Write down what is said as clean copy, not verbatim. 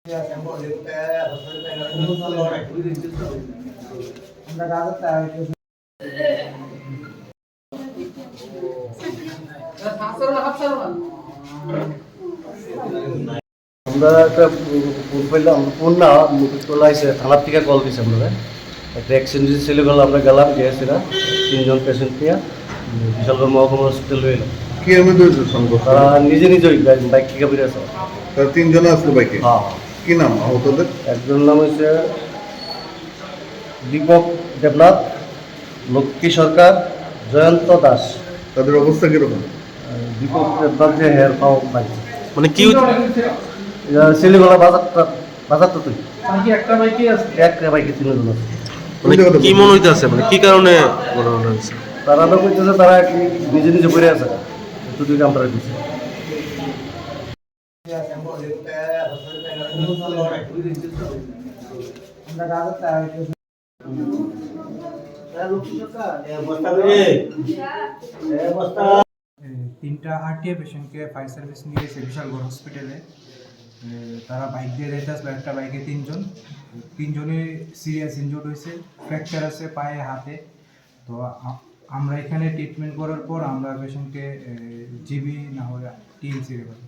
আমরা একটা ফোন পাইলাম, ফোন না মুকুটতলা এসে থানার থেকে কল দিয়েছে আমরা একটা অ্যাক্সিডেন্ট ছিল গেল, আমরা গেলাম গিয়েছিলাম 3জন পেশেন্ট নিয়ে বিশালগড় মহকুমা হসপিটাল হইলাম। কি এর মধ্যে হয়েছে সংঘর্ষ? তারা নিজে নিজেই বাইক থেকে বেরিয়েছে। তারা 3 জন আসলো বাইকে? হ্যাঁ। কি নাম আহতদের? একজন নাম হচ্ছে দীপক দেবনাথ, লক্ষ্মী সরকার, জয়ন্ত দাস। তাদের অবস্থা কিরকম? দীপক দেবনাথ যে হেয়ার পাও বাইক মানে কি শিলিগুড়া বাজারটা তুই একটা বাইকে আছে, একটা বাইকে 3জন আছে। মানে কি মনে হইতেছে, মানে কি কারণে ঘটনা হয়েছে? তারা তো কইতেছে তারা কি নিজে নিজে করে আছে দুদিকে আমরা দিচ্ছে। তিনটা আরটিএ পেশেন্টকে ফায়ার সার্ভিস নিয়ে এসে বিশালগড় হসপিটালে। তারা বাইক দিয়ে যেতে আসলো, একটা বাইকে 3জনই সিরিয়াস ইনজুর্ড হয়েছে, ফ্র্যাকচার আছে পায়ে হাতে। তো আমরা এখানে ট্রিটমেন্ট করার পর আমরা পেশেন্টকে জিবি না হলে টিএমসি রেফার